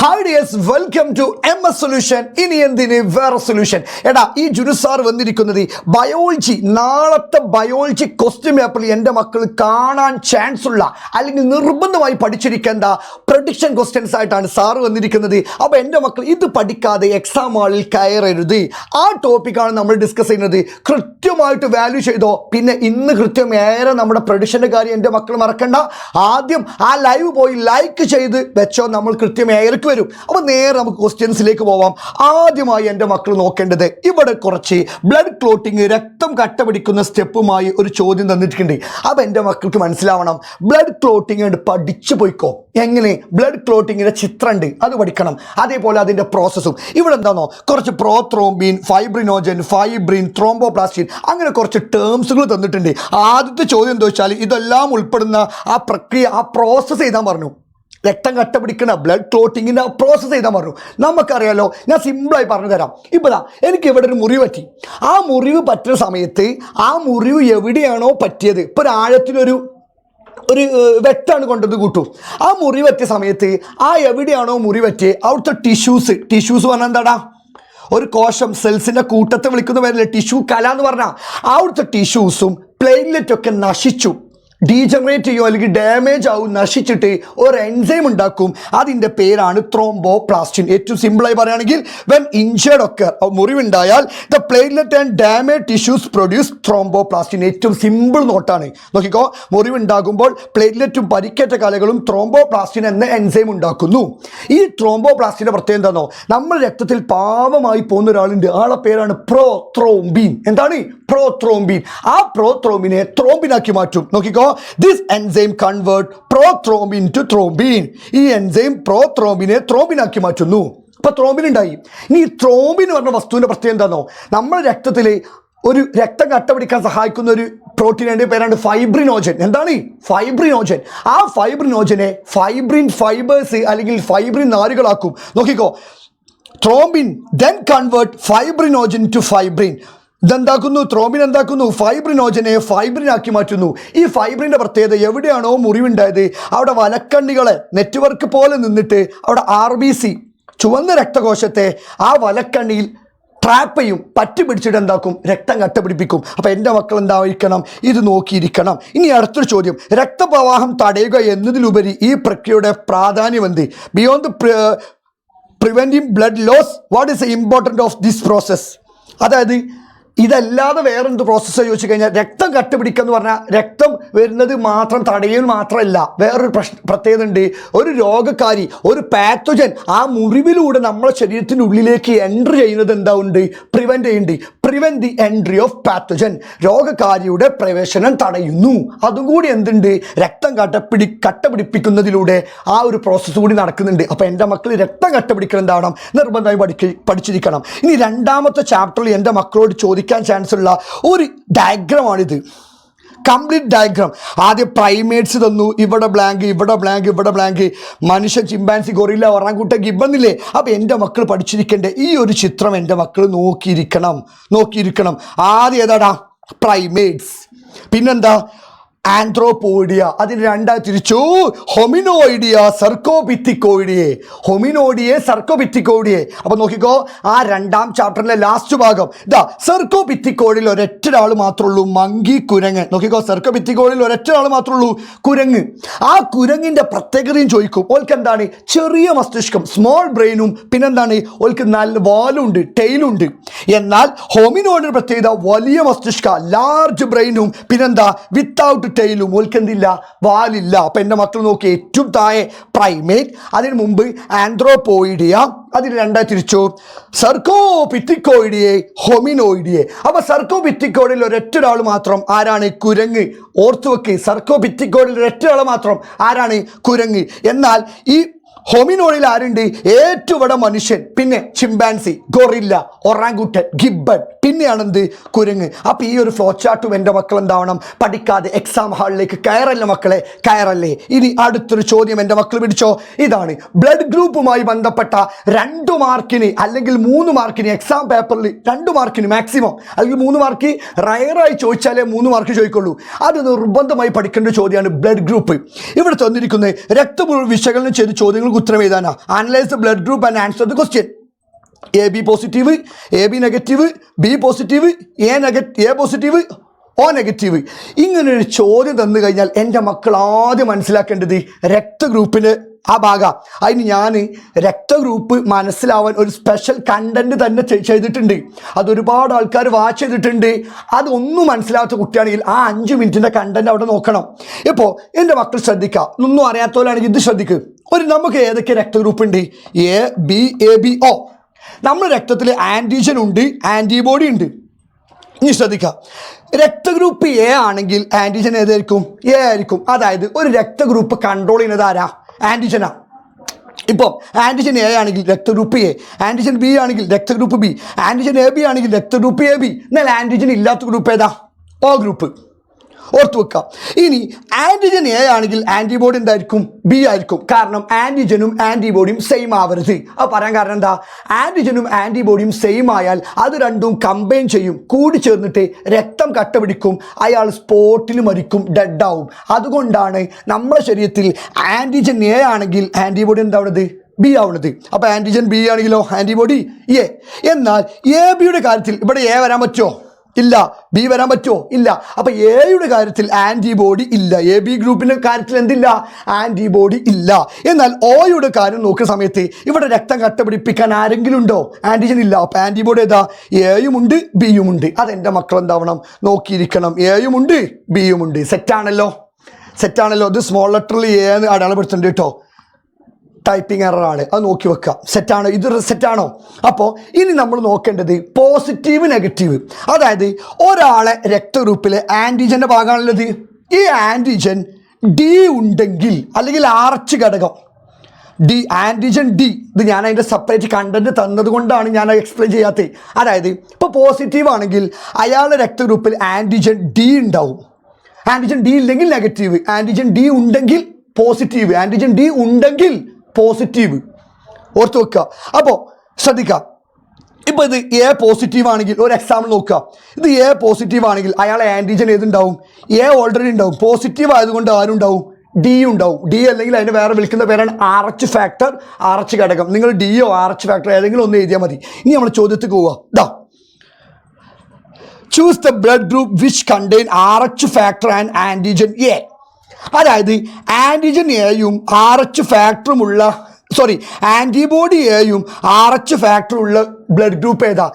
Hi dears, welcome to MS solution. ഇനി എന്തിന് വേറെ സൊല്യൂഷൻ? എടാ, ഈ ജുനുസാർ വന്നിരിക്കുന്നത് ബയോളജി, നാളത്തെ ബയോളജി ക്വസ്റ്റ്യൻ പേപ്പറിൽ എൻ്റെ മക്കൾ കാണാൻ ചാൻസ് ഉള്ള അല്ലെങ്കിൽ നിർബന്ധമായി പഠിച്ചിരിക്കേണ്ട പ്രഡിക്ഷൻ ക്വസ്റ്റ്യൻസ് ആയിട്ടാണ് സാറ് വന്നിരിക്കുന്നത്. അപ്പോൾ എൻ്റെ മക്കൾ ഇത് പഠിക്കാതെ എക്സാം ഹാളിൽ കയറരുത്. ആ ടോപ്പിക്കാണ് നമ്മൾ ഡിസ്കസ് ചെയ്യുന്നത്. കൃത്യമായിട്ട് വാല്യൂ ചെയ്തോ. പിന്നെ ഇന്ന് കൃത്യം ഏറെ നമ്മുടെ പ്രഡിക്ഷൻ്റെ കാര്യം എൻ്റെ മക്കൾ മറക്കണ്ട. ആദ്യം ആ ലൈവ് പോയി ലൈക്ക് ചെയ്ത് വെച്ചോ. നമ്മൾ കൃത്യം ഏറെ വരും. അപ്പോൾ നേരെ നമുക്ക് ക്വസ്റ്റ്യൻസിലേക്ക് പോവാം. ആദ്യമായി എൻ്റെ മക്കൾ നോക്കേണ്ടത്, ഇവിടെ കുറച്ച് ബ്ലഡ് ക്ലോട്ടിങ്, രക്തം കട്ട പിടിക്കുന്ന സ്റ്റെപ്പുമായി ഒരു ചോദ്യം തന്നിട്ടുണ്ട്. അപ്പോൾ എൻ്റെ മക്കൾക്ക് മനസ്സിലാവണം, ബ്ലഡ് ക്ലോട്ടിങ് പഠിച്ചു പോയിക്കോ. എങ്ങനെ? ബ്ലഡ് ക്ലോട്ടിങ്ങിൻ്റെ ചിത്രമുണ്ട്, അത് പഠിക്കണം. അതേപോലെ അതിൻ്റെ പ്രോസസ്സും. ഇവിടെ എന്താണോ കുറച്ച് പ്രോത്രോംബിൻ, ഫൈബ്രിനോജൻ, ഫൈബ്രിൻ, ത്രോംബോപ്ലാസ്റ്റിൻ, അങ്ങനെ കുറച്ച് ടേംസുകൾ തന്നിട്ടുണ്ട്. ആദ്യത്തെ ചോദ്യം എന്താ വെച്ചാൽ, ഇതെല്ലാം ഉൾപ്പെടുന്ന ആ പ്രക്രിയ, ആ പ്രോസസ്സ് ചെയ്താൽ പറഞ്ഞു. രക്തം കട്ട പിടിക്കുന്ന ബ്ലഡ് ക്ലോട്ടിങ്ങിൻ്റെ പ്രോസസ്സ് ചെയ്താൽ പറഞ്ഞു. നമുക്കറിയാലോ, ഞാൻ സിമ്പിളായി പറഞ്ഞു തരാം. ഇപ്പോൾ എനിക്ക് ഇവിടെ ഒരു മുറിവ് പറ്റി. ആ മുറിവ് പറ്റുന്ന സമയത്ത് ആ മുറിവ് എവിടെയാണോ പറ്റിയത്, ഇപ്പോൾ ഒരു ആഴത്തിലൊരു വെട്ടാണ് കൊണ്ടത് കൂട്ടു. ആ മുറിവ് പറ്റിയ സമയത്ത് ആ എവിടെയാണോ മുറിവ് പറ്റിയത് അവിടുത്തെ ടിഷ്യൂസ് പറഞ്ഞാൽ എന്താടാ, ഒരു കോശം, സെൽസിൻ്റെ കൂട്ടത്തെ വിളിക്കുന്ന പേരല്ലേ ടിഷ്യൂ കല എന്ന് പറഞ്ഞാൽ. അവിടുത്തെ ടിഷ്യൂസും പ്ലേറ്റ്ലെറ്റൊക്കെ നശിച്ചു, ഡീജനറേറ്റ് ചെയ്യും, അല്ലെങ്കിൽ ഡാമേജ് ആവും, നശിച്ചിട്ട് ഒരു എൻസൈം ഉണ്ടാക്കും. അതിൻ്റെ പേരാണ് ത്രോംബോപ്ലാസ്റ്റിൻ. ഏറ്റവും സിമ്പിളായി പറയുകയാണെങ്കിൽ, വെൻ ഇഞ്ചേർഡ് ഒക്കെ മുറിവുണ്ടായാൽ the platelet and damage tissues produce thromboplastin. ഏറ്റവും സിമ്പിൾ നോട്ടാണ്. നോക്കിക്കോ, മുറിവുണ്ടാകുമ്പോൾ പ്ലേറ്റ്ലെറ്റും പരിക്കേറ്റ കലകളും ത്രോംബോപ്ലാസ്റ്റിൻ എന്ന എൻസൈം ഉണ്ടാക്കുന്നു. ഈ ത്രോംബോപ്ലാസ്റ്റിൻ്റെ പ്രത്യേകത എന്താണോ, നമ്മൾ രക്തത്തിൽ പാപമായി പോകുന്ന ഒരാളുണ്ട്, ആളെ പേരാണ് പ്രോത്രോംബിൻ. എന്താണ്? പ്രോത്രോംബിൻ. ആ പ്രോത്രോംബിനെ ത്രോംബിനാക്കി മാറ്റും. നോക്കിക്കോ, this enzyme convert prothrombin to thrombin. ഈ എൻസൈം പ്രോത്രോംബിനെ ത്രോംബിനാക്കി മാറ്റുന്നു. അപ്പോൾ ത്രോംബിൻ ഉണ്ടായി. ഇനി ഈ ത്രോംബിൻ പറഞ്ഞ വസ്തുവിൻ്റെ പ്രത്യേകത എന്താണോ, നമ്മുടെ രക്തത്തിൽ ഒരു രക്തം കട്ട പിടിക്കാൻ സഹായിക്കുന്ന ഒരു പ്രോട്ടീനിൻ്റെ പേരാണ് ഫൈബ്രിനോജൻ. എന്താണ് ഫൈബ്രിനോജൻ? ആ ഫൈബ്രിനോജനെ ഫൈബ്രിൻ ഫൈബേഴ്സ് അല്ലെങ്കിൽ ഫൈബ്രിൻ നാരുകളാക്കും. നോക്കിക്കോ, thrombin then convert fibrinogen to fibrin. ഇതെന്താക്കുന്നു? ത്രോംബിൻ എന്താക്കുന്നു? ഫൈബ്രിനോജനെ ഫൈബ്രിനാക്കി മാറ്റുന്നു. ഈ ഫൈബ്രിൻ്റെ പ്രത്യേകത, എവിടെയാണോ മുറിവുണ്ടായത് അവിടെ വലക്കണ്ണികളെ നെറ്റ്വർക്ക് പോലെ നിന്നിട്ട് അവിടെ RBC, ചുവന്ന രക്തകോശത്തെ ആ വലക്കണ്ണിയിൽ ട്രാപ്പ് ചെയ്യും, പറ്റി പിടിച്ചിട്ട് എന്താക്കും? രക്തം കട്ട പിടിപ്പിക്കും. അപ്പോൾ എൻ്റെ മക്കൾ എന്തായിരിക്കണം? ഇത് നോക്കിയിരിക്കണം. ഇനി അടുത്തൊരു ചോദ്യം, രക്തപ്രവാഹം തടയുക എന്നതിലുപരി ഈ പ്രക്രിയയുടെ പ്രാധാന്യം എന്ത്? Beyond preventing blood loss, what is the important of this process? അതായത് ഇതല്ലാതെ വേറെന്ത് പ്രോസസ്സ് ചോദിച്ചു കഴിഞ്ഞാൽ, രക്തം കട്ടുപിടിക്കുക എന്ന് പറഞ്ഞാൽ രക്തം വരുന്നത് മാത്രം തടയുക മാത്രമല്ല, വേറൊരു പ്രത്യേകത ഉണ്ട്. ഒരു രോഗക്കാരി, ഒരു പാത്തോജൻ ആ മുറിവിലൂടെ നമ്മളെ ശരീരത്തിൻ്റെ ഉള്ളിലേക്ക് എൻട്രി ചെയ്യുന്നത് എന്താവുണ്ട്? പ്രിവെൻറ്റ് ചെയ്യുന്നുണ്ട്. Prevent the entry of pathogen. രോഗകാരിയുടെ പ്രവേശനം തടയുന്നു. അതും കൂടി എന്തുണ്ട്? രക്തം കട്ടപിടിപ്പിക്കുന്നതിലൂടെ ആ ഒരു പ്രോസസ്സ് കൂടി നടക്കുന്നുണ്ട്. അപ്പോൾ എൻ്റെ മക്കൾ രക്തം കട്ടപിടിക്കണം എന്താവണം? നിർബന്ധമായി പഠിച്ചിരിക്കണം. ഇനി രണ്ടാമത്തെ ചാപ്റ്ററിൽ എൻ്റെ മക്കളോട് ചോദിക്കാൻ ചാൻസ് ഉള്ള ഒരു ഡയഗ്രമാണിത്. Complete diagram. ആദ്യം പ്രൈമേറ്റ്സ് തന്നു, ഇവിടെ ബ്ലാങ്ക്, ഇവിടെ ബ്ലാങ്ക്, ഇവിടെ ബ്ലാങ്ക്. മനുഷ്യൻ, ചിമ്പാൻസി, ഗൊറില്ല, ഒറാങ്കൂട്ടൻ, ഗിബ്ബന്നില്ലേ? അപ്പോൾ എൻ്റെ മക്കൾ പഠിച്ചിരിക്കേണ്ട ഈ ഒരു ചിത്രം എൻ്റെ മക്കൾ നോക്കിയിരിക്കണം. ആദ്യം ഏതാടാ? പ്രൈമേറ്റ്സ്. പിന്നെന്താ? ആന്ത്രോപോയിഡിയ. അതിന് രണ്ടായി തിരിച്ചു. ഹൊമിനോയിഡിയ, സർക്കോപിത്തിക്കോയിഡിയെ. ഹൊമിനോയിഡിയെ, സർക്കോപിത്തിക്കോയിഡിയെ. അപ്പോൾ നോക്കിക്കോ, ആ രണ്ടാം ചാപ്റ്ററിലെ ലാസ്റ്റ് ഭാഗം ഇതാ. സർക്കോപിത്തിക്കോയിഡിൽ ഒരൊറ്റ ആൾ മാത്രമേ ഉള്ളൂ, മങ്കി, കുരങ്ങ്. നോക്കിക്കോ, സർക്കോപിത്തിക്കോയിഡിൽ ഒരൊറ്റ ആൾ മാത്രമേ ഉള്ളൂ, കുരങ്ങ്. ആ കുരങ്ങിൻ്റെ പ്രത്യേകതയും ചോദിക്കും. ഓൾക്ക് എന്താണ്? ചെറിയ മസ്തിഷ്കം, സ്മോൾ ബ്രെയിനും, പിന്നെന്താണ്? ഓൾക്ക് നല്ല വാലുണ്ട്, ടെയിലുണ്ട്. എന്നാൽ ഹൊമിനോയിഡിൻ്റെ പ്രത്യേകത വലിയ മസ്തിഷ്ക, ലാർജ് ബ്രെയിനും, പിന്നെന്താ? വിത്തൗട്ട് ടെയിലും. ഓൽക്കെന്തില്ല? വാലില്ല. അപ്പം എൻ്റെ മക്കൾ നോക്കി, ഏറ്റവും താഴെ പ്രൈമേറ്റ്, അതിന് മുമ്പ് ആന്ത്രോപോയിഡിയ, അതിന് രണ്ടായി തിരിച്ചു. സർക്കോപിത്തിക്കോയിഡിയെ, ഹൊമിനോയിഡിയെ. അപ്പോൾ സർക്കോപിത്തിക്കോയിഡിൽ ഒരൊറ്റ ആൾ മാത്രം ആരാണ്? കുരങ്ങ്. ഓർത്തുവെക്ക്, സർക്കോപിത്തിക്കോയിഡിൽ ഒരൊറ്റ ആൾ മാത്രം ആരാണ്? കുരങ്ങ്. എന്നാൽ ഈ ഹൊമിനോയിഡിൽ ആരുണ്ട്? ഏറ്റവും ഇവിടെ മനുഷ്യൻ, പിന്നെ ചിമ്പാൻസി, ഗൊറില്ല, ഒറാങ്കൂട്ടൻ, ഗിബ്ബൺ, പിന്നെയാണെന്ത്? കുരങ്ങ്. അപ്പോൾ ഈ ഒരു ഫ്ലോ ചാർട്ടും എൻ്റെ മക്കൾ എന്താവണം? പഠിക്കാതെ എക്സാം ഹാളിലേക്ക് കയറല്ലേ മക്കളെ, കയറല്ലേ. ഇനി അടുത്തൊരു ചോദ്യം എൻ്റെ മക്കൾ പിടിച്ചോ. ഇതാണ് ബ്ലഡ് ഗ്രൂപ്പുമായി ബന്ധപ്പെട്ട 2 മാർക്കിന് അല്ലെങ്കിൽ 3 മാർക്കിന് എക്സാം പേപ്പറിൽ 2 മാർക്കിന് മാക്സിമം, അല്ലെങ്കിൽ 3 മാർക്ക് റയറായി ചോദിച്ചാലേ 3 മാർക്ക് ചോദിക്കുള്ളൂ. അത് നിർബന്ധമായി പഠിക്കേണ്ട ചോദ്യമാണ് ബ്ലഡ് ഗ്രൂപ്പ്. ഇവിടെ തന്നിരിക്കുന്നത് രക്തം വിശകലനം ചെയ്ത് ചോദ്യങ്ങൾ നിങ്ങൾക്ക് ഉത്തരം എഴുതാനാ. Analyse the blood group and answer the question. A B positive, A B negative, B positive, A positive, O negative. ഇങ്ങനൊരു ചോദ്യം തന്നു കഴിഞ്ഞാൽ എൻ്റെ മക്കൾ ആദ്യം മനസ്സിലാക്കേണ്ടത് രക്തഗ്രൂപ്പിന് ആ ഭാഗം. അതിന് ഞാൻ രക്തഗ്രൂപ്പ് മനസ്സിലാവാൻ ഒരു സ്പെഷ്യൽ കണ്ടന്റ് തന്നെ ചെയ്തിട്ടുണ്ട്. അതൊരുപാട് ആൾക്കാർ വാച്ച് ചെയ്തിട്ടുണ്ട്. അതൊന്നും മനസ്സിലാത്ത കുട്ടിയാണെങ്കിൽ ആ 5 മിനിറ്റിൻ്റെ കണ്ടന്റ് അവിടെ നോക്കണം. ഇപ്പോൾ എൻ്റെ മക്കൾ ശ്രദ്ധിക്കുക, ഒന്നും അറിയാത്തവരാണെങ്കിൽ ഇത് ശ്രദ്ധിക്കുക. നമുക്ക് ഏതൊക്കെ രക്തഗ്രൂപ്പ് ഉണ്ട്? A B, A B, O. നമ്മുടെ രക്തത്തിൽ ആൻറ്റിജൻ ഉണ്ട്, ആൻറ്റിബോഡി ഉണ്ട്. ഇനി ശ്രദ്ധിക്കുക, രക്തഗ്രൂപ്പ് എ ആണെങ്കിൽ ആൻറ്റിജൻ ഏതായിരിക്കും? എ ആയിരിക്കും. അതായത് ഒരു രക്തഗ്രൂപ്പ് കൺട്രോൾ ചെയ്യുന്നത് ആരാ? ആൻറ്റിജനാ. ഇപ്പം ആൻറ്റിജൻ എ ആണെങ്കിൽ രക്തഗ്രൂപ്പ് എ, ആൻറ്റിജൻ ബി ആണെങ്കിൽ രക്തഗ്രൂപ്പ് ബി, ആൻറ്റിജൻ എ ബി ആണെങ്കിൽ രക്തഗ്രൂപ്പ് എ ബി. എന്നാൽ ആൻറ്റിജൻ ഇല്ലാത്ത ഗ്രൂപ്പ് ഏതാ? ഓ ഗ്രൂപ്പ്. ഓർത്ത് വെക്കാം. ഇനി ആൻറ്റിജൻ എ ആണെങ്കിൽ ആൻറ്റിബോഡി എന്തായിരിക്കും? ബി ആയിരിക്കും. കാരണം ആൻറ്റിജനും ആൻറ്റിബോഡിയും സെയിം ആവരുത്. അത് പറയാൻ കാരണം എന്താ? ആൻറ്റിജനും ആൻറ്റിബോഡിയും സെയിം ആയാൽ അത് രണ്ടും കമ്പൈൻ ചെയ്യും, കൂടി ചേർന്നിട്ട് രക്തം കട്ട പിടിക്കും, അയാൾ സ്പോട്ടിൽ മരിക്കും, ഡെഡ് ആവും. അതുകൊണ്ടാണ് നമ്മുടെ ശരീരത്തിൽ ആൻറ്റിജൻ എ ആണെങ്കിൽ ആൻറ്റിബോഡി എന്താവുന്നത്? ബി ആവുന്നത്. അപ്പോൾ ആൻറ്റിജൻ ബി ആണെങ്കിലോ ആൻറ്റിബോഡി എ. എന്നാൽ എ ബിയുടെ കാര്യത്തിൽ ഇവിടെ എ വരാൻ പറ്റുമോ? ഇല്ല. ബി വരാൻ പറ്റുമോ? ഇല്ല. അപ്പോൾ എയുടെ കാര്യത്തിൽ ആൻറ്റിബോഡി ഇല്ല. എ ബി ഗ്രൂപ്പിൻ്റെ കാര്യത്തിൽ എന്തില്ല? ആൻറ്റിബോഡി ഇല്ല. എന്നാൽ ഒയുടെ കാര്യം നോക്കുന്ന സമയത്ത് ഇവിടെ രക്തം കട്ടപിടിപ്പിക്കാൻ ആരെങ്കിലും ഉണ്ടോ? ആൻറ്റിജൻ ഇല്ല. അപ്പോൾ ആൻറ്റിബോഡി ഏതാ? എയും ഉണ്ട്, ബിയും ഉണ്ട്. അതെൻ്റെ മക്കൾ എന്താവണം? നോക്കിയിരിക്കണം. എയും ഉണ്ട്, ബിയും ഉണ്ട്. സെറ്റാണല്ലോ, സെറ്റാണല്ലോ. ഇത് സ്മോൾ ലെറ്ററിൽ എ എന്ന് അടയാളപ്പെടുത്തുന്നുണ്ട് കേട്ടോ. ടൈപ്പിംഗ് എററാണ്, അത് നോക്കി വെക്കാം. സെറ്റാണോ? ഇത് സെറ്റാണോ? അപ്പോൾ ഇനി നമ്മൾ നോക്കേണ്ടത് പോസിറ്റീവ് നെഗറ്റീവ്. അതായത് ഒരാളെ രക്തഗ്രൂപ്പിലെ ആൻറ്റിജൻ്റെ ഭാഗമാണുള്ളത്. ഈ ആൻറ്റിജൻ ഡി ഉണ്ടെങ്കിൽ, അല്ലെങ്കിൽ ആർച്ച് ഘടകം ഡി, ആൻറ്റിജൻ ഡി. ഇത് ഞാൻ അതിൻ്റെ സെപ്പറേറ്റ് കണ്ടന്റ് തന്നത് കൊണ്ടാണ് ഞാൻ എക്സ്പ്ലെയിൻ ചെയ്യാത്തത്. അതായത് ഇപ്പോൾ പോസിറ്റീവ് ആണെങ്കിൽ അയാളുടെ രക്തഗ്രൂപ്പിൽ ആൻറ്റിജൻ ഡി ഉണ്ടാവും. ആൻറ്റിജൻ ഡി ഇല്ലെങ്കിൽ നെഗറ്റീവ്, ആൻറ്റിജൻ ഡി ഉണ്ടെങ്കിൽ പോസിറ്റീവ്, ആൻറ്റിജൻ ഡി ഉണ്ടെങ്കിൽ പോസിറ്റീവ്. ഓർത്ത് വെക്കുക. അപ്പോൾ ശ്രദ്ധിക്കുക, ഇപ്പോൾ ഇത് എ പോസിറ്റീവ് ആണെങ്കിൽ ഒരു എക്സാമ്പിൾ നോക്കുക. ഇത് എ പോസിറ്റീവ് ആണെങ്കിൽ അയാളെ ആൻറ്റിജൻ ഏതുണ്ടാവും? എ ഓൾറെഡി ഉണ്ടാവും. പോസിറ്റീവ് ആയതുകൊണ്ട് ആരുണ്ടാവും? ഡി ഉണ്ടാവും. ഡി അല്ലെങ്കിൽ അതിന് വേറെ വിളിക്കുന്ന പേരാണ് ആർച്ച് ഫാക്ടർ, ആർച്ച് ഘടകം. നിങ്ങൾ ഡിയോ ആർച്ച് ഫാക്ടർ ഏതെങ്കിലും ഒന്ന് എഴുതിയാൽ മതി. ഇനി നമ്മൾ ചോദ്യത്തിൽ പോവുക. ദാ, choose the blood group which contain arch factor and antigen A. അതായത് ആൻറ്റിജൻ എയും ആർച്ച് ഫാക്ടറുമുള്ള, ആൻറ്റിബോഡി എയും ആർച്ച് ഫാക്ടറുള്ള ബ്ലഡ് ഗ്രൂപ്പ് ഏതാ?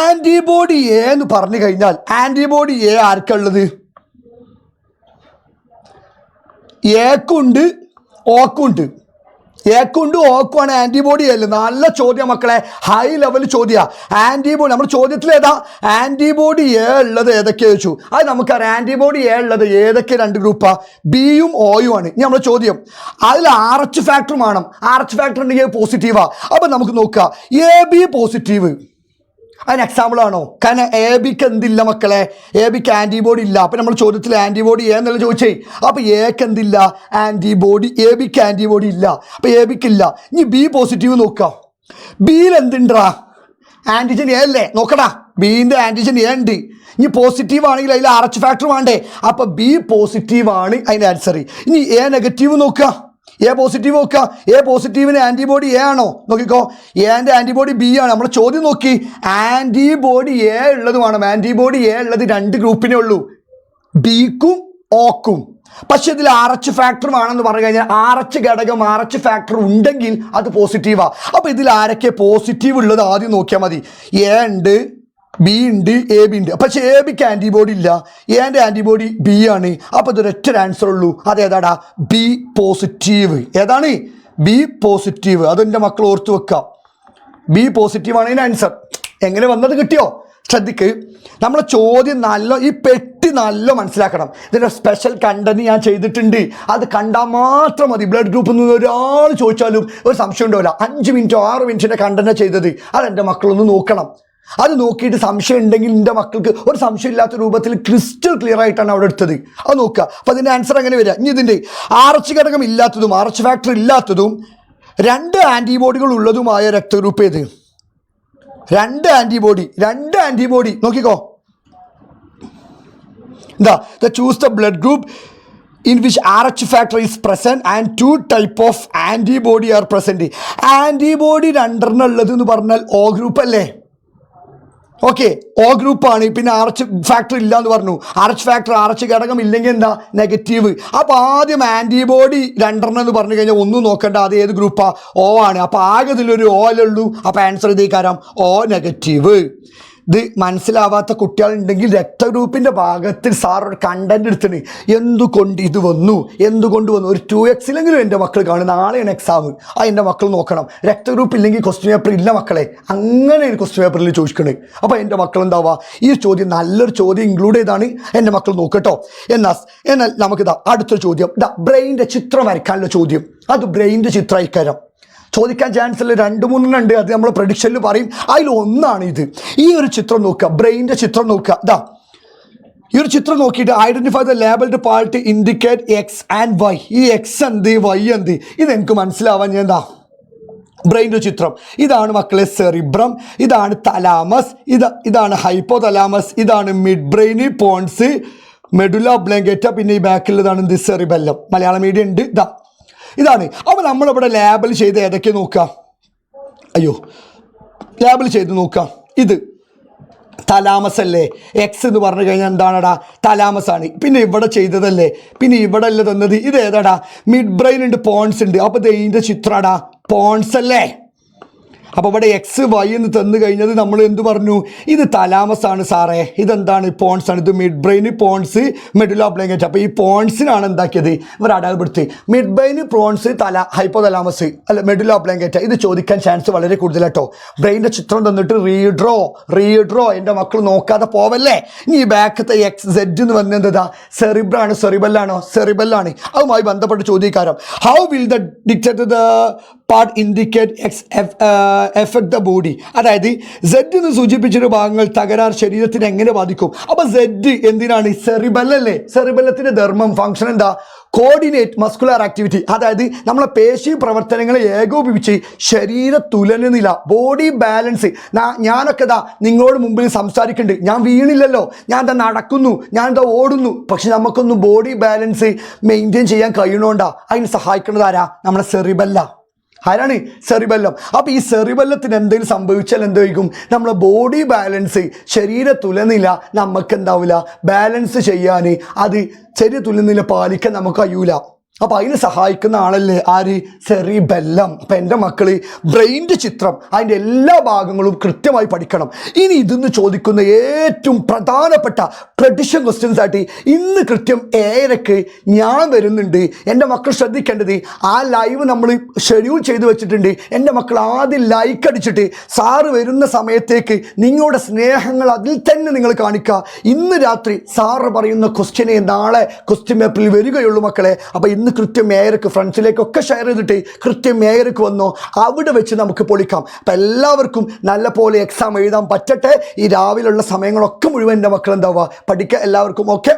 ആൻറ്റിബോഡി എ എന്ന് പറഞ്ഞു കഴിഞ്ഞാൽ ആൻറ്റിബോഡി എ ആർക്കുള്ളത്? എക്കുണ്ട്, ഓക്കുണ്ട്. എക്കുണ്ട്, ഓക്കുമാണ് ആൻറ്റിബോഡി അല്ല. നല്ല ചോദ്യം മക്കളെ, ഹൈ ലെവൽ ചോദ്യമാണ്. ആൻറ്റിബോഡി നമ്മുടെ ചോദ്യത്തിൽ ഏതാ? ആൻറ്റിബോഡി എ ഉള്ളത് ഏതൊക്കെ ചോദിച്ചു. അത് നമുക്കറിയാം. ആൻറ്റിബോഡി എ ഉള്ളത് ഏതൊക്കെ 2 ഗ്രൂപ്പാണ്? ബിയും ഓയും ആണ്. ഇനി നമ്മുടെ ചോദ്യം അതിൽ ആർച്ച് ഫാക്ടറും വേണം. ആർച്ച് ഫാക്ടർ ഉണ്ടെങ്കിൽ പോസിറ്റീവാണ്. അപ്പം നമുക്ക് നോക്കാം. എ ബി പോസിറ്റീവ് അതിന് എക്സാമ്പിൾ ആണോ? കാരണം എ ബിക്ക് എന്തില്ല മക്കളെ? എ ബിക്ക് ആൻറ്റിബോഡി ഇല്ല. അപ്പം നമ്മൾ ചോദ്യത്തിൽ ആൻറ്റിബോഡി എ എന്നുള്ള ചോദിച്ചേ. അപ്പോൾ എക്ക് എന്തില്ല? ആൻറ്റിബോഡി. എ ബിക്ക് ആൻറ്റിബോഡി ഇല്ല. അപ്പോൾ എ ബിക്ക് ഇല്ല. ഇനി ബി പോസിറ്റീവ് നോക്കാം. ബിയിൽ എന്തുണ്ടാ? ആൻറ്റിജൻ എ അല്ലേ? നോക്കടാ, ബിൻ്റെ ആൻറ്റിജൻ എ ഉണ്ട്. ഇനി പോസിറ്റീവ് ആണെങ്കിൽ അതിൽ ആർച്ച് ഫാക്ടർ വേണ്ടേ? അപ്പോൾ ബി പോസിറ്റീവ് ആണ് അതിൻ്റെ ആൻസർ. ഇനി എ നെഗറ്റീവ് നോക്കുക. എ പോസിറ്റീവ് നോക്കുക. എ പോസിറ്റീവിന് ആൻറ്റിബോഡി എ ആണോ? നോക്കിക്കോ, എൻ്റെ ആൻറ്റിബോഡി ബി ആണ്. നമ്മുടെ ചോദ്യം നോക്കി, ആൻറ്റിബോഡി എ ഉള്ളത് വേണം. ആൻറ്റിബോഡി എ ഉള്ളത് 2 ഗ്രൂപ്പിനേ ഉള്ളൂ, ബിക്കും ഓക്കും. പക്ഷെ ഇതിൽ ആർച്ച് ഫാക്ടർ ആണെന്ന് പറഞ്ഞു കഴിഞ്ഞാൽ ആർച്ച് ഘടകം, ആർച്ച് ഫാക്ടർ ഉണ്ടെങ്കിൽ അത് പോസിറ്റീവാണ്. അപ്പോൾ ഇതിൽ ആരൊക്കെ പോസിറ്റീവ് ഉള്ളത് ആദ്യം നോക്കിയാൽ മതി. എ ഉണ്ട്, ബി ഉണ്ട്, എ ബി ഉണ്ട്. പക്ഷേ എ ബിക്ക് ആൻറ്റിബോഡി ഇല്ല, എൻ്റെ ആൻറ്റിബോഡി ബി ആണ്. അപ്പോൾ ഇതൊരൊറ്റ ആൻസർ ഉള്ളൂ. അതേതാടാ? B positive. ഏതാണ്? B positive. അതെൻ്റെ മക്കൾ ഓർത്ത് വെക്കാം. ബി പോസിറ്റീവ് ആണ് ഇതിന് ആൻസർ. എങ്ങനെ വന്നത് കിട്ടിയോ? ശ്രദ്ധിക്ക്, നമ്മളെ ചോദ്യം നല്ല, ഈ പെട്ടി നല്ല മനസ്സിലാക്കണം. ഇതിൻ്റെ സ്പെഷ്യൽ കണ്ടന്റ് ഞാൻ ചെയ്തിട്ടുണ്ട്. അത് കണ്ടാൽ മാത്രം മതി. ബ്ലഡ് ഗ്രൂപ്പിൽ നിന്ന് ഒരാൾ ചോദിച്ചാലും ഒരു സംശയം ഉണ്ടാവില്ല. 5 മിനിറ്റോ 6 മിനിറ്റിൻ്റെ കണ്ടന്റ് ചെയ്തത്. അതെൻ്റെ മക്കളൊന്ന് നോക്കണം. അത് നോക്കിയിട്ട് സംശയം ഉണ്ടെങ്കിൽ എൻ്റെ മക്കൾക്ക് ഒരു സംശയമില്ലാത്ത രൂപത്തിൽ ക്രിസ്റ്റൽ ക്ലിയർ ആയിട്ടാണ് അവിടെ എടുത്തത്. അത് നോക്കുക. അപ്പോൾ അതിൻ്റെ ആൻസർ എങ്ങനെ വരിക? ഇനി ഇതിൻ്റെ ആർച്ച് ഘടകം ഇല്ലാത്തതും ആർച്ച് ഫാക്ടർ ഇല്ലാത്തതും 2 ആൻറ്റിബോഡികൾ ഉള്ളതുമായ രക്തഗ്രൂപ്പ് ഏത്? 2 ആൻറ്റിബോഡി നോക്കിക്കോ. എന്താ? Choose the blood group in which RH factor is present and two type of antibody are present. Antibody രണ്ടെണ്ണം ഉള്ളത് എന്ന് പറഞ്ഞാൽ O ഗ്രൂപ്പ് അല്ലേ? ഓക്കെ, O ഗ്രൂപ്പാണ്. പിന്നെ RH ഫാക്ടർ ഇല്ല എന്ന് പറഞ്ഞു. RH ഫാക്ടർ RH ഘടകം ഇല്ലെങ്കിൽ എന്താ? നെഗറ്റീവ്. അപ്പോൾ ആദ്യം ആൻറ്റിബോഡി രണ്ടെണ്ണം എന്ന് പറഞ്ഞു കഴിഞ്ഞാൽ ഒന്നും നോക്കണ്ട, അത് ഏത് ഗ്രൂപ്പാണ്? O ആണ്. അപ്പോൾ ആകെ ഇതിലൊരു O അല്ലേ ഉള്ളൂ. അപ്പോൾ ആൻസർ ഇതേക്കാരം O നെഗറ്റീവ്. ഇത് മനസ്സിലാവാത്ത കുട്ടികളുണ്ടെങ്കിൽ രക്തഗ്രൂപ്പിൻ്റെ ഭാഗത്തിൽ സാർ ഒരു കണ്ടന്റ് എടുത്തിന് എന്തുകൊണ്ട് ഇത് വന്നു, എന്തുകൊണ്ട് വന്നു. ഒരു 2x എൻ്റെ മക്കൾ കാണും. നാളെയാണ് എക്സാം, എൻ്റെ മക്കൾ നോക്കണം. രക്തഗ്രൂപ്പ് ഇല്ലെങ്കിൽ ക്വസ്റ്റ്യൻ പേപ്പർ ഇല്ല മക്കളെ, അങ്ങനെയാണ് ക്വസ്റ്റ്യൻ പേപ്പറിൽ ചോദിക്കണേ. അപ്പോൾ എൻ്റെ മക്കൾ എന്താവുക, ഈ ചോദ്യം നല്ലൊരു ചോദ്യം ഇൻക്ലൂഡ് ചെയ്താണ് എൻ്റെ മക്കൾ നോക്കട്ടോ. എന്നാൽ നമുക്കിതാ അടുത്തൊരു ചോദ്യം, ബ്രെയിൻ്റെ ചിത്രം വരയ്ക്കാനുള്ള ചോദ്യം. അത് ബ്രെയിൻ്റെ ചിത്രം അയക്കാരം ചോദിക്കാൻ ചാൻസ് ഉള്ള 2-3 ഉണ്ട്. അത് നമ്മൾ പ്രഡിക്ഷനിൽ പറയും. അതിലൊന്നാണ് ഇത്. ഈ ഒരു ചിത്രം നോക്കുക, ബ്രെയിൻ്റെ ചിത്രം നോക്കുക. ഈ ഒരു ചിത്രം നോക്കിയിട്ട് identify the labelled part indicate X and Y. ഈ എക്സ് എന്ത്, വൈ എന്ത്, ഇതെനിക്ക് മനസ്സിലാവാൻ ഞാൻ ബ്രെയിൻ്റെ ചിത്രം. ഇതാണ് മക്കളെ സെറിബ്രം, ഇതാണ് തലാമസ്, ഇതാണ് ഹൈപ്പോ തലാമസ്, ഇതാണ് midbrain, pons, medulla oblongata, പിന്നെ ഈ ബാക്കിലുള്ളതാണ് എന്ത്, സെറിബെല്ലം. മലയാളം മീഡിയം ഉണ്ട്. ഇതാണ്. അപ്പോൾ നമ്മളിവിടെ ലേബൽ ചെയ്ത് ഏതൊക്കെ നോക്കാം? ലേബൽ ചെയ്ത് നോക്കാം. ഇത് തലാമസ് അല്ലേ? എക്സ് എന്ന് പറഞ്ഞു കഴിഞ്ഞാൽ എന്താണടാ? തലാമസ് ആണ്. പിന്നെ ഇവിടെ ചെയ്തതല്ലേ? പിന്നെ ഇവിടെ അല്ലേ തന്നത്? ഇത് ഏതാടാ? മിഡ് ബ്രെയിൻ ഉണ്ട്, പോൺസ് ഉണ്ട്. അപ്പോൾ ഇതിൻ്റെ ചിത്രടാ പോൺസ് അല്ലേ? അപ്പോൾ ഇവിടെ എക്സ് വൈ എന്ന് തന്നു കഴിഞ്ഞത് നമ്മൾ എന്ത് പറഞ്ഞു? ഇത് തലാമസ് ആണ് സാറേ, ഇതെന്താണ്? പോൺസ് ആണ്. ഇത് midbrain, pons, medulla oblongata. അപ്പോൾ ഈ പോൺസിനാണ് എന്താക്കിയത് ഇവർ അടയാളപ്പെടുത്തി. Midbrain, pons, hypothalamus അല്ല മെഡുല ഒബ്ലോങ്കേറ്റ. ഇത് ചോദിക്കാൻ ചാൻസ് വളരെ കൂടുതലാട്ടോ. ബ്രെയിൻ്റെ ചിത്രം തന്നിട്ട് റീഡ്രോ എൻ്റെ മക്കൾ നോക്കാതെ പോവല്ലേ. ഇനി ഈ ബാക്കത്തെ എക്സ് സെഡ് എന്ന് പറഞ്ഞത് എന്താ? സെറിബ്രാണ്, സെറിബെല്ലാണോ? സെറിബെല്ലാണ്. അതുമായി ബന്ധപ്പെട്ട് ചോദ്യക്കാരം how will the dictate the part indicate effect the body. അതായത് സെഡ് എന്ന് സൂചിപ്പിച്ചൊരു ഭാഗങ്ങൾ തകരാർ ശരീരത്തിന് എങ്ങനെ ബാധിക്കും? അപ്പോൾ സെഡ് എന്തിനാണ്? സെറിബെല്ലല്ലേ? സെറിബെല്ലത്തിൻ്റെ ധർമ്മം, ഫംഗ്ഷൻ എന്താ? Coordinate muscular activity. അതായത് നമ്മളെ പേശി പ്രവർത്തനങ്ങളെ ഏകോപിപ്പിച്ച് ശരീര തുലനനില, ബോഡി ബാലൻസ്. ഞാനൊക്കെ നിങ്ങളോട് മുമ്പിൽ സംസാരിക്കുന്നുണ്ട്, ഞാൻ വീണില്ലല്ലോ, ഞാൻ നടക്കുന്നു, ഞാൻ ഓടുന്നു. പക്ഷെ നമുക്കൊന്നും ബോഡി ബാലൻസ് മെയിൻറ്റെയിൻ ചെയ്യാൻ കഴിയണോണ്ടാ. അതിന് സഹായിക്കുന്നത് ആരാ? നമ്മുടെ സെറിബെല്ല. ആരാണ്? സെറിബെല്ലം. അപ്പോൾ ഈ സെറിബെല്ലത്തിന് എന്തെങ്കിലും സംഭവിച്ചാൽ എന്തായിരിക്കും? നമ്മളെ ബോഡി ബാലൻസ്, ശരീര തുലനില നമുക്ക് എന്താവില്ല, ബാലൻസ് ചെയ്യാൻ, അത് ശരീര തുലനില പാലിക്കാൻ നമുക്ക് കഴിയൂല. അപ്പോൾ അതിന് സഹായിക്കുന്ന ആളല്ലേ ആര്? സെറിബെല്ലം. അപ്പം എൻ്റെ മക്കൾ ബ്രെയിൻ്റെ ചിത്രം അതിൻ്റെ എല്ലാ ഭാഗങ്ങളും കൃത്യമായി പഠിക്കണം. ഇനി ഇതിന്ന് ചോദിക്കുന്ന ഏറ്റവും പ്രധാനപ്പെട്ട ട്രഡീഷൻ ക്വസ്റ്റ്യൻസ് ആയിട്ട് ഇന്ന് കൃത്യം 7:30 ഞാൻ വരുന്നുണ്ട്. എൻ്റെ മക്കൾ ശ്രദ്ധിക്കേണ്ടത്, ആ ലൈവ് നമ്മൾ ഷെഡ്യൂൾ ചെയ്ത് വെച്ചിട്ടുണ്ട്. എൻ്റെ മക്കൾ ആദ്യം ലൈക്ക് അടിച്ചിട്ട് സാറ് വരുന്ന സമയത്തേക്ക് നിങ്ങളുടെ സ്നേഹങ്ങൾ അതിൽ തന്നെ നിങ്ങൾ കാണിക്കുക. ഇന്ന് രാത്രി സാറ് പറയുന്ന ക്വസ്റ്റ്യനെ നാളെ ക്വസ്റ്റ്യൻ പേപ്പറിൽ വരികയുള്ളൂ മക്കളെ. അപ്പോൾ ഇന്ന് കൃത്യം 7:30 ഫ്രണ്ട്സിലേക്കൊക്കെ ഷെയർ ചെയ്തിട്ട് കൃത്യം 7:30 വന്നോ, അവിടെ വെച്ച് നമുക്ക് പൊളിക്കാം. അപ്പം എല്ലാവർക്കും നല്ല പോലെ എക്സാം എഴുതാൻ പറ്റട്ടെ. ഈ രാവിലെയുള്ള സമയങ്ങളൊക്കെ മുഴുവൻ എൻ്റെ മക്കൾ എന്താവുക പഠിക്കുക. എല്ലാവർക്കും ഓക്കെ.